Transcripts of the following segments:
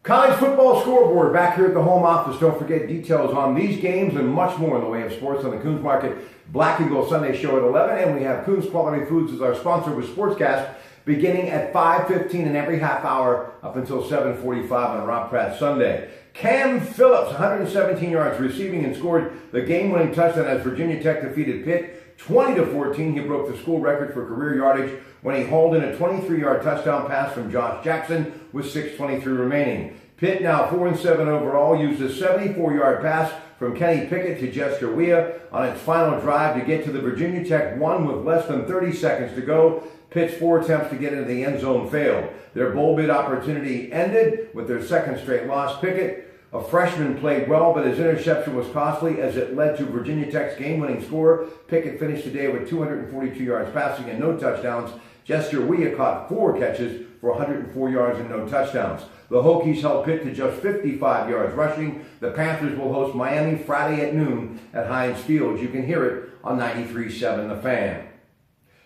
College football scoreboard back here at the home office. Don't forget details on these games and much more in the way of sports on the Coons Market Black and Gold Sunday show at 11. And we have Coons Quality Foods as our sponsor with Sportscast beginning at 5:15 and every half hour up until 7:45 on Rob Pratte Sunday. Cam Phillips, 117 yards receiving and scored the game-winning touchdown as Virginia Tech defeated Pitt 20-14. He broke the school record for career yardage when he hauled in a 23-yard touchdown pass from Josh Jackson with 6:23 remaining. Pitt, now 4-7 overall, used a 74-yard pass from Kenny Pickett to Jester Weah on its final drive to get to the Virginia Tech one with less than 30 seconds to go. Pitt's 4 attempts to get into the end zone failed. Their bowl bid opportunity ended with their second straight loss. Pickett, a freshman, played well, but his interception was costly as it led to Virginia Tech's game-winning score. Pickett finished today with 242 yards passing and no touchdowns. Jester Weah caught 4 catches for 104 yards and no touchdowns. The Hokies held Pitt to just 55 yards rushing. The Panthers will host Miami Friday at noon at Heinz Field. You can hear it on 93.7 The Fan.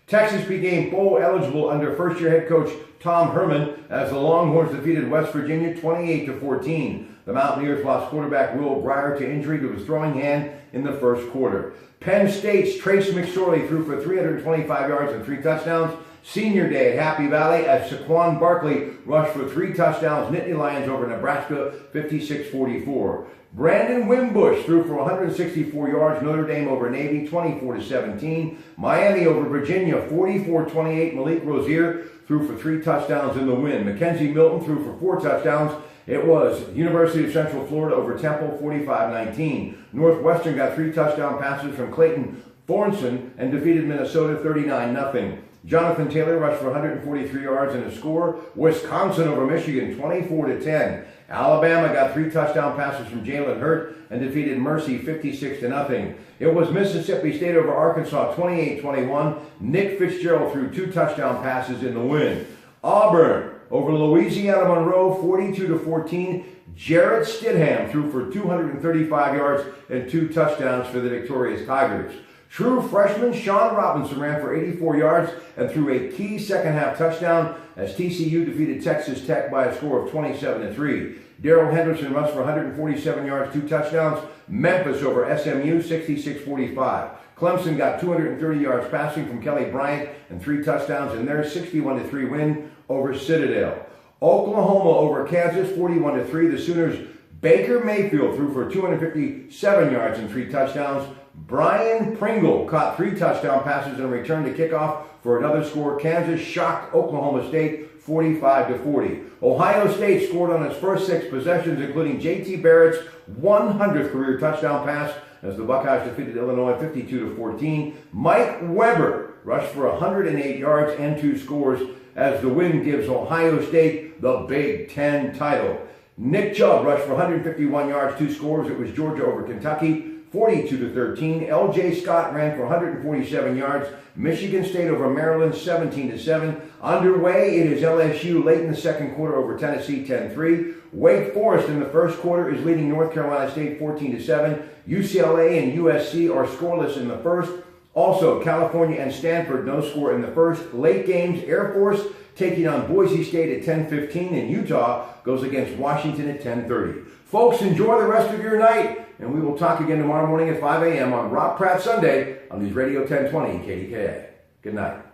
Texas became bowl eligible under first-year head coach Tom Herman as the Longhorns defeated West Virginia 28-14. The Mountaineers lost quarterback Will Grier to injury to his throwing hand in the first quarter. Penn State's Trace McSorley threw for 325 yards and 3 touchdowns. Senior day at Happy Valley as Saquon Barkley rushed for 3 touchdowns. Nittany Lions over Nebraska 56-44. Brandon Wimbush threw for 164 yards. Notre Dame over Navy 24-17. Miami over Virginia 44-28. Malik Rozier threw for 3 touchdowns in the win. Mackenzie Milton threw for 4 touchdowns. It was University of Central Florida over Temple 45-19. Northwestern got 3 touchdown passes from Clayton Thornton and defeated Minnesota 39-0. Jonathan Taylor rushed for 143 yards and a score. Wisconsin over Michigan 24-10. Alabama got 3 touchdown passes from Jalen Hurt and defeated Mercy 56-0. It was Mississippi State over Arkansas 28-21. Nick Fitzgerald threw 2 touchdown passes in the win. Auburn over Louisiana Monroe 42-14. Jarrett Stidham threw for 235 yards and 2 touchdowns for the victorious Tigers. True freshman Sean Robinson ran for 84 yards and threw a key second-half touchdown as TCU defeated Texas Tech by a score of 27-3. Darrell Henderson rushed for 147 yards, 2 touchdowns. Memphis over SMU 66-45. Clemson got 230 yards passing from Kelly Bryant and 3 touchdowns in their 61-3 win over Citadel. Oklahoma over Kansas 41-3. The Sooners' Baker Mayfield threw for 257 yards and 3 touchdowns. Brian Pringle caught 3 touchdown passes and returned to kickoff for another score. Kansas shocked Oklahoma State 45-40. Ohio State scored on its first 6 possessions, including J.T. Barrett's 100th career touchdown pass as the Buckeyes defeated Illinois 52-14. Mike Weber rushed for 108 yards and 2 scores as the win gives Ohio State the Big Ten title. Nick Chubb rushed for 151 yards, 2 scores. It was Georgia over Kentucky 42-13. L.J. Scott ran for 147 yards. Michigan State over Maryland 17-7. Underway, it is LSU late in the second quarter over Tennessee 10-3. Wake Forest in the first quarter is leading North Carolina State 14-7. UCLA and USC are scoreless in the first. Also, California and Stanford no score in the first. Late games, Air Force taking on Boise State at 10:15, and Utah goes against Washington at 10:30. Folks, enjoy the rest of your night, and we will talk again tomorrow morning at 5 a.m. on Rob Pratte Sunday on these Radio 1020 KDKA. Good night.